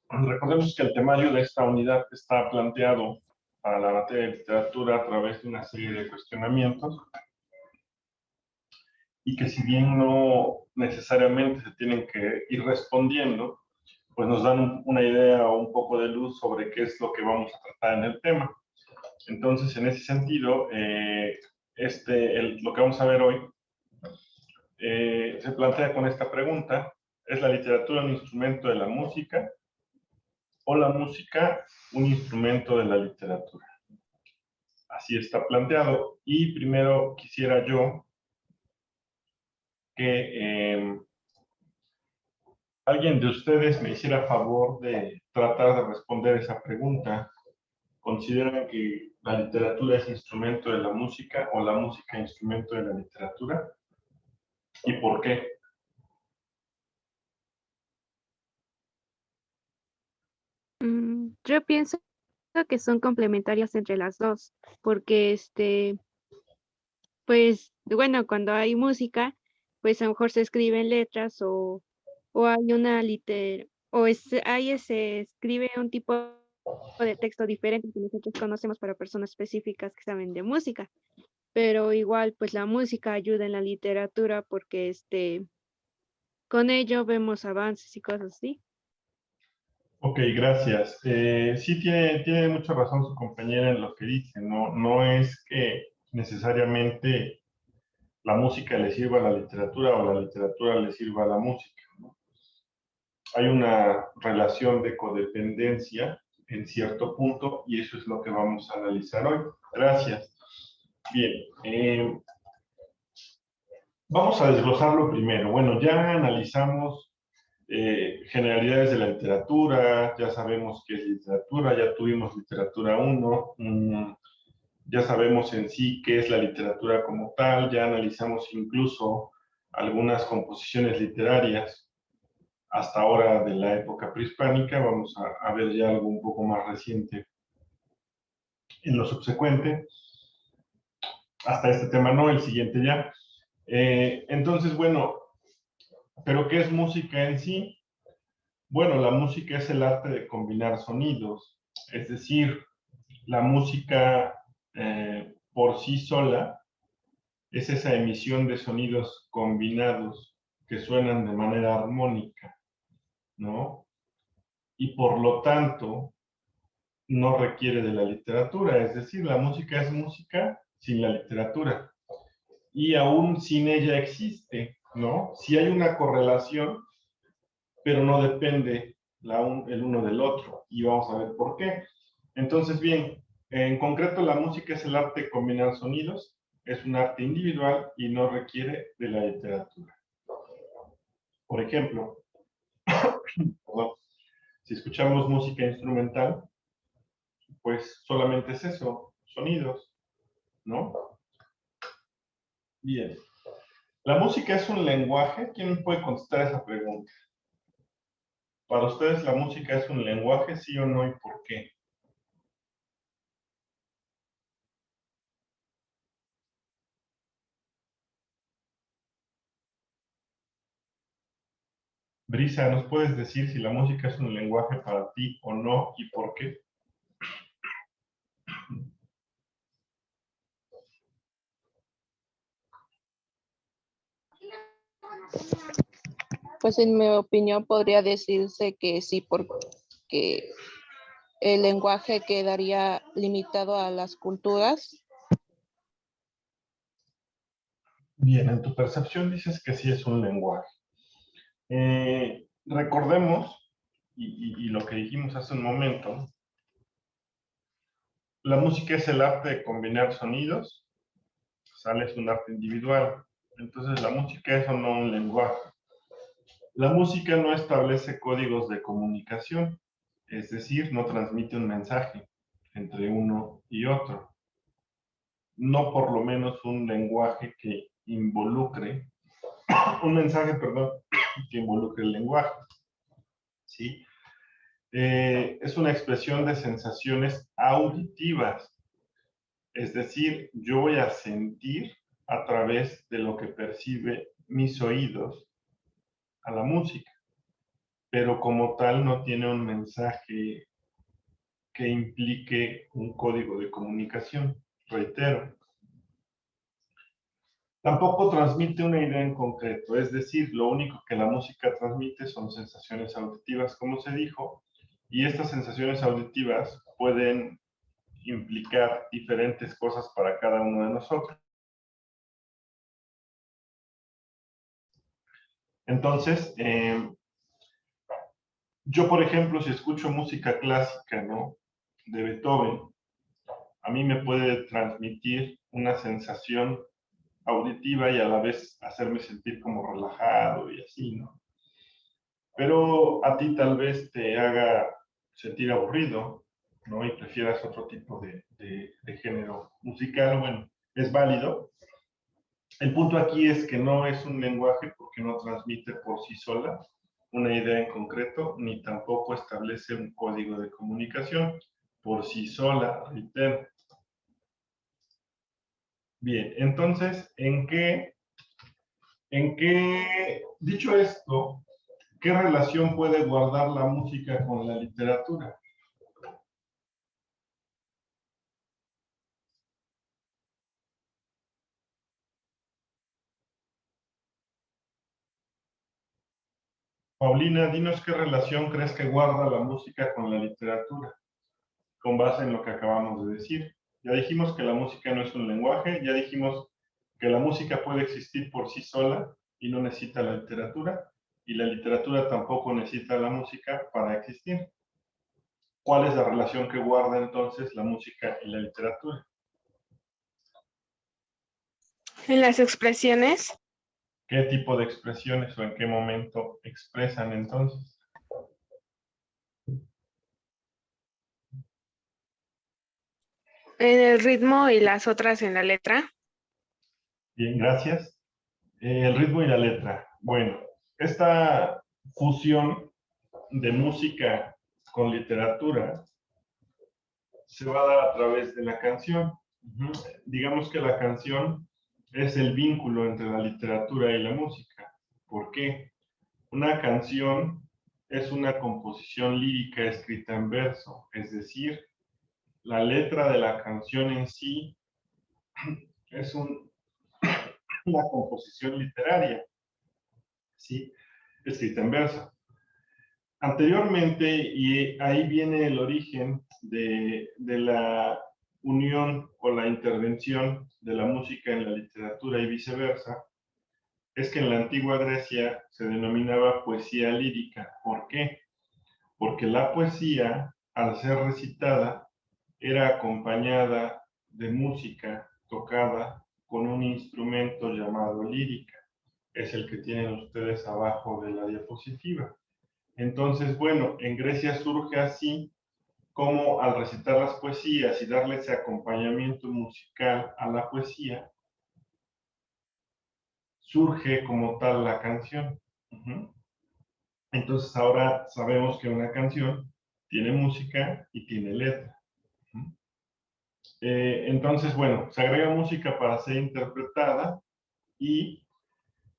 Recordemos que el temario de esta unidad está planteado para la materia de literatura a través de una serie de cuestionamientos y que si bien no necesariamente se tienen que ir respondiendo, pues nos dan una idea o un poco de luz sobre qué es lo que vamos a tratar en el tema. Entonces, en ese sentido, lo que vamos a ver hoy se plantea con esta pregunta: ¿es la literatura un instrumento de la música o la música un instrumento de la literatura? Así está planteado. Y primero quisiera yo que alguien de ustedes me hiciera favor de tratar de responder esa pregunta. ¿Consideran que la literatura es instrumento de la música o la música instrumento de la literatura? ¿Y por qué? Yo pienso que son complementarias entre las dos, porque pues bueno, cuando hay música, pues a lo mejor se escriben letras o hay una se escribe un tipo de texto diferente que nosotros conocemos para personas específicas que saben de música, pero igual pues la música ayuda en la literatura porque con ello vemos avances y cosas así. Ok, gracias. Sí tiene mucha razón su compañera en lo que dice. No es que necesariamente la música le sirva a la literatura o la literatura le sirva a la música. Hay una relación de codependencia en cierto punto y eso es lo que vamos a analizar hoy. Gracias. Bien, vamos a desglosarlo primero. Bueno, ya analizamos generalidades de la literatura, ya sabemos qué es literatura, ya tuvimos literatura 1, ya sabemos en sí qué es la literatura como tal, ya analizamos incluso algunas composiciones literarias hasta ahora de la época prehispánica. Vamos a ver ya algo un poco más reciente en lo subsecuente. Hasta este tema no, el siguiente ya. Entonces, bueno, ¿pero qué es música en sí? Bueno, la música es el arte de combinar sonidos, es decir, la música por sí sola es esa emisión de sonidos combinados que suenan de manera armónica, ¿no? Y por lo tanto, no requiere de la literatura, es decir, la música es música sin la literatura. Y aún sin ella existe, ¿no? Sí hay una correlación, pero no depende el uno del otro. Y vamos a ver por qué. Entonces, bien, en concreto la música es el arte de combinar sonidos, es un arte individual y no requiere de la literatura. Por ejemplo, perdón, si escuchamos música instrumental, pues solamente es eso, sonidos, ¿no? Bien. ¿La música es un lenguaje? ¿Quién puede contestar esa pregunta? ¿Para ustedes la música es un lenguaje, sí o no, y por qué? Brisa, ¿nos puedes decir si la música es un lenguaje para ti o no y por qué? Pues en mi opinión podría decirse que sí, porque el lenguaje quedaría limitado a las culturas. Bien, en tu percepción dices que sí es un lenguaje. Recordemos, y lo que dijimos hace un momento, la música es el arte de combinar sonidos, sale, es un arte individual. Entonces la música es o no un lenguaje. La música no establece códigos de comunicación, es decir, no transmite un mensaje entre uno y otro. No por lo menos un lenguaje que involucre, un mensaje, perdón, que involucre el lenguaje, ¿sí? Es una expresión de sensaciones auditivas, es decir, yo voy a sentir a través de lo que percibe mis oídos a la música. pero como tal no tiene un mensaje que implique un código de comunicación. Reitero. Tampoco transmite una idea en concreto, es decir, lo único que la música transmite son sensaciones auditivas, como se dijo, y estas sensaciones auditivas pueden implicar diferentes cosas para cada uno de nosotros. Entonces, yo, por ejemplo, si escucho música clásica, ¿no?, de Beethoven, a mí me puede transmitir una sensación auditiva y a la vez hacerme sentir como relajado y así, ¿no? Pero a ti tal vez te haga sentir aburrido, ¿no? Y prefieras otro tipo de género musical. Bueno, es válido. El punto aquí es que no es un lenguaje porque no transmite por sí sola una idea en concreto, ni tampoco establece un código de comunicación por sí sola, reitero. Bien, entonces, dicho esto, ¿qué relación puede guardar la música con la literatura? Paulina, dinos qué relación crees que guarda la música con la literatura, con base en lo que acabamos de decir. Ya dijimos que la música no es un lenguaje, ya dijimos que la música puede existir por sí sola y no necesita la literatura, y la literatura tampoco necesita la música para existir. ¿Cuál es la relación que guarda entonces la música y la literatura? En las expresiones, ¿Qué tipo de expresiones o en qué momento expresan entonces? en el ritmo y las otras en la letra. Bien, gracias. El ritmo y la letra. Bueno, esta fusión de música con literatura se va a dar a través de la canción. Digamos que la canción es el vínculo entre la literatura y la música. ¿Por qué? Una canción es una composición lírica escrita en verso, es decir, la letra de la canción en sí es una composición literaria, ¿sí?, escrita en verso. Anteriormente, y ahí viene el origen de la unión o la intervención de la música en la literatura y viceversa, es que en la antigua Grecia se denominaba poesía lírica. ¿Por qué? Porque la poesía, al ser recitada, era acompañada de música tocada con un instrumento llamado lírica. Es el que tienen ustedes abajo de la diapositiva. Entonces, bueno, en Grecia surge así como al recitar las poesías y darle ese acompañamiento musical a la poesía, surge como tal la canción. Entonces ahora sabemos que una canción tiene música y tiene letra. Entonces, bueno, se agrega música para ser interpretada y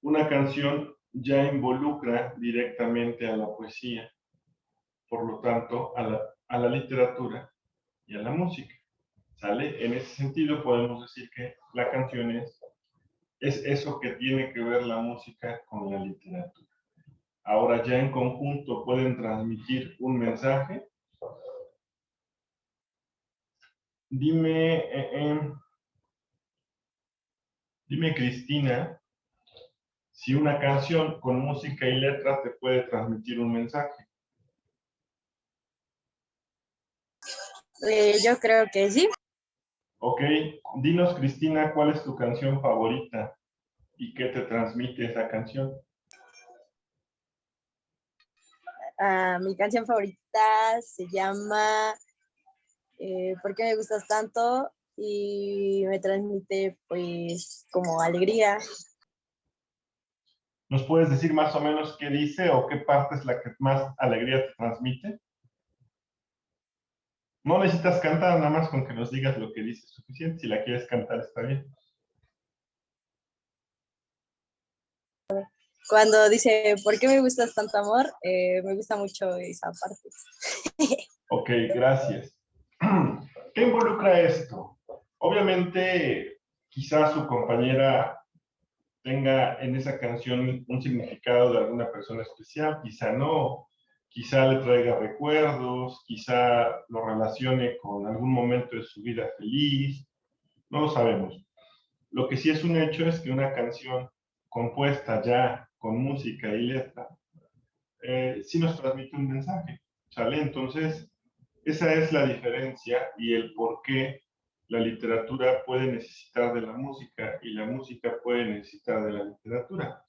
una canción ya involucra directamente a la poesía, por lo tanto, a la literatura y a la música. ¿Sale? En ese sentido podemos decir que la canción es eso que tiene que ver la música con la literatura. Ahora ya en conjunto pueden transmitir un mensaje. Dime, Cristina, si una canción con música y letra te puede transmitir un mensaje. Yo creo que sí. Ok, dinos, Cristina, ¿cuál es tu canción favorita y qué te transmite esa canción? Mi canción favorita se llama ¿Por qué me gustas tanto? Y me transmite pues como alegría. ¿Nos puedes decir más o menos qué dice o qué parte es la que más alegría te transmite? No necesitas cantar, nada más con que nos digas lo que dice es suficiente. Si la quieres cantar, está bien. cuando dice, ¿por qué me gustas tanto, amor? Me gusta mucho esa parte. Ok, gracias. ¿Qué involucra esto? Obviamente, quizás su compañera tenga en esa canción un significado de alguna persona especial, quizá no, quizá le traiga recuerdos, quizá lo relacione con algún momento de su vida feliz, no lo sabemos. Lo que sí es un hecho es que una canción compuesta ya con música y letra, sí nos transmite un mensaje, ¿sale? Entonces, esa es la diferencia y el por qué la literatura puede necesitar de la música y la música puede necesitar de la literatura.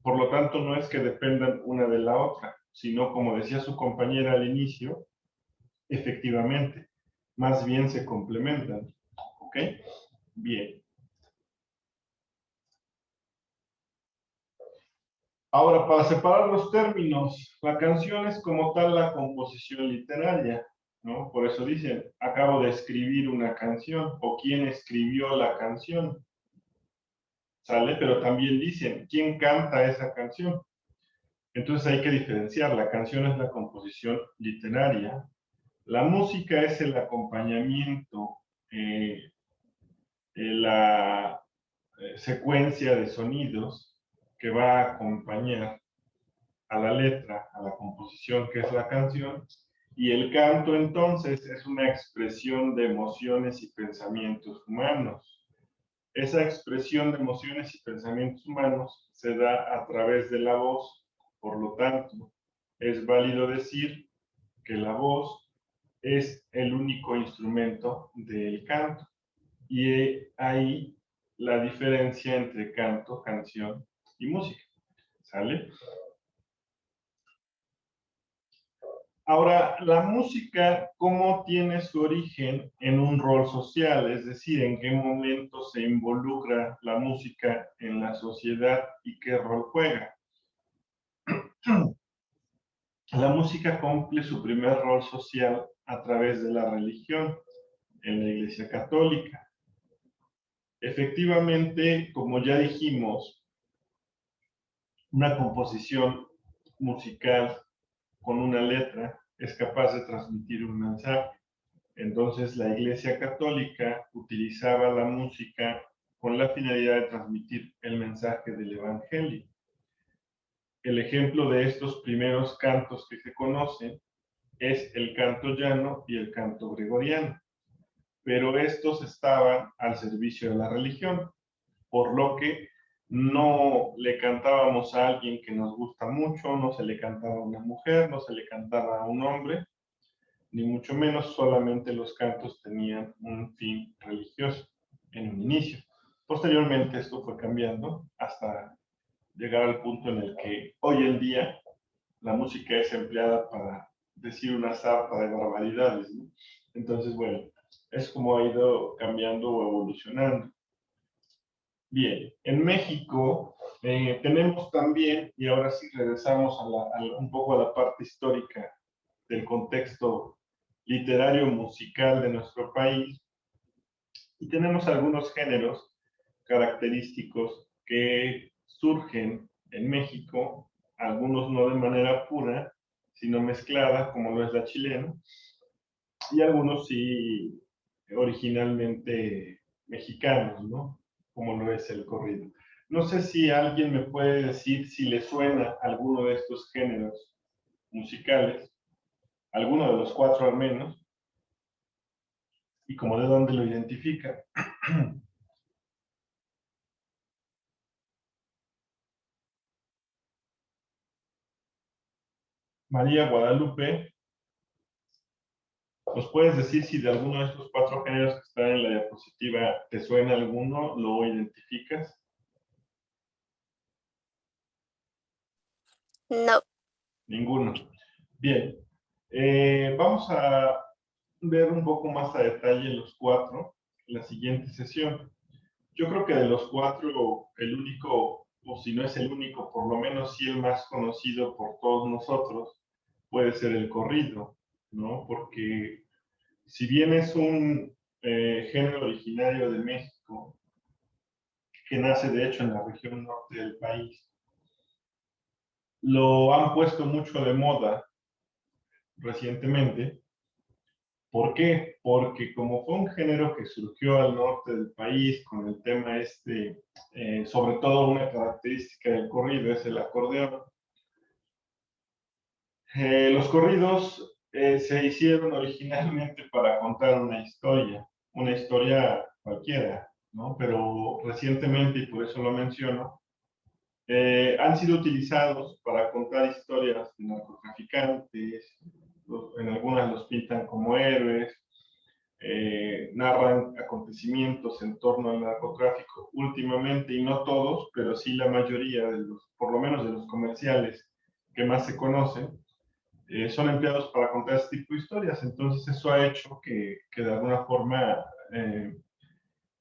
Por lo tanto, no es que dependan una de la otra, sino, como decía su compañera al inicio, efectivamente, más bien se complementan. ¿Ok? Bien. Ahora, para separar los términos, la canción es como tal la composición literaria, ¿no? Por eso dicen, acabo de escribir una canción, o quién escribió la canción, ¿sale? Pero también dicen, ¿quién canta esa canción? Entonces hay que diferenciar, la canción es la composición literaria, la música es el acompañamiento, la secuencia de sonidos que va a acompañar a la letra, a la composición que es la canción, y el canto entonces es una expresión de emociones y pensamientos humanos. Esa expresión de emociones y pensamientos humanos se da a través de la voz, por lo tanto, es válido decir que la voz es el único instrumento del canto. Y ahí la diferencia entre canto, canción y música. ¿Sale? Ahora, la música, ¿cómo tiene su origen en un rol social? Es decir, ¿en qué momento se involucra la música en la sociedad y qué rol juega? La música cumple su primer rol social a través de la religión en la Iglesia Católica. Efectivamente, como ya dijimos, una composición musical con una letra es capaz de transmitir un mensaje. Entonces, la Iglesia Católica utilizaba la música con la finalidad de transmitir el mensaje del Evangelio. El ejemplo de estos primeros cantos que se conocen es el canto llano y el canto gregoriano, pero estos estaban al servicio de la religión, por lo que no le cantábamos a alguien que nos gusta mucho, no se le cantaba a una mujer, no se le cantaba a un hombre, ni mucho menos, solamente los cantos tenían un fin religioso en un inicio. Posteriormente esto fue cambiando hasta llegar al punto en el que hoy en día la música es empleada para decir una sarta de barbaridades, ¿no? Entonces, bueno, es como ha ido cambiando o evolucionando. Bien, en México tenemos también, y ahora sí regresamos un poco a la parte histórica del contexto literario musical de nuestro país, y tenemos algunos géneros característicos que surgen en México, algunos no de manera pura, sino mezclada, como lo es la chilena, y algunos sí originalmente mexicanos, ¿no? Como lo es el corrido. No sé si alguien me puede decir si le suena alguno de estos géneros musicales, alguno de los cuatro al menos, y como de dónde lo identifica. María Guadalupe, ¿nos puedes decir si de alguno de estos cuatro géneros que están en la diapositiva te suena alguno, lo identificas? No. Ninguno. Bien. Vamos a ver un poco más a detalle los cuatro en la siguiente sesión. Yo creo que de los cuatro, el único, o si no es el único, por lo menos sí el más conocido por todos nosotros, puede ser el corrido, ¿no? Porque si bien es un género originario de México, que nace de hecho en la región norte del país, lo han puesto mucho de moda recientemente. ¿Por qué? Porque como fue un género que surgió al norte del país con el tema sobre todo una característica del corrido es el acordeón. Los corridos se hicieron originalmente para contar una historia cualquiera, ¿no? Pero recientemente, y por eso lo menciono, han sido utilizados para contar historias de narcotraficantes, en algunas los pintan como héroes, narran acontecimientos en torno al narcotráfico últimamente, y no todos, pero sí la mayoría de por lo menos de los comerciales que más se conocen, son empleados para contar este tipo de historias. Entonces eso ha hecho que de alguna forma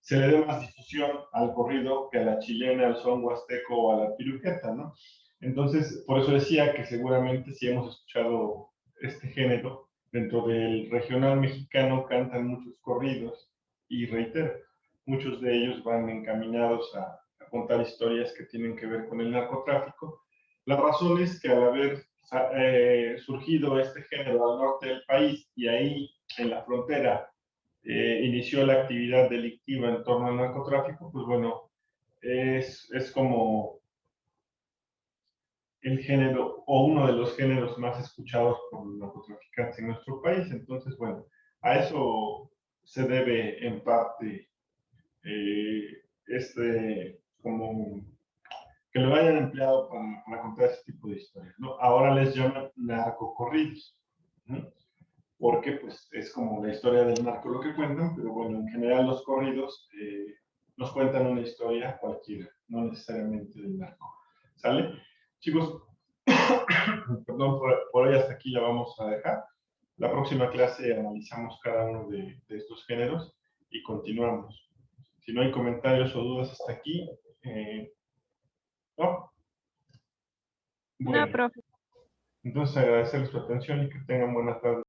se le dé más difusión al corrido que a la chilena, al son huasteco o a la piruqueta, ¿no? Entonces, por eso decía que seguramente si hemos escuchado este género, dentro del regional mexicano cantan muchos corridos, y reitero, muchos de ellos van encaminados a contar historias que tienen que ver con el narcotráfico. La razón es que al haber surgido este género al norte del país y ahí en la frontera inició la actividad delictiva en torno al narcotráfico, pues bueno, es como el género o uno de los géneros más escuchados por los narcotraficantes en nuestro país. Entonces, bueno, a eso se debe en parte como que lo hayan empleado para contar este tipo de historias, ¿no? Ahora les llaman narcocorridos, ¿no? Porque pues es como la historia del narco lo que cuentan, pero bueno, en general los corridos nos cuentan una historia cualquiera, no necesariamente del narco. ¿Sale? Chicos, perdón, por hoy hasta aquí la vamos a dejar. La próxima clase analizamos cada uno de estos géneros y continuamos. Si no hay comentarios o dudas hasta aquí, ¿no? No, Bueno, profe. entonces agradecerles su atención y que tengan buena tarde.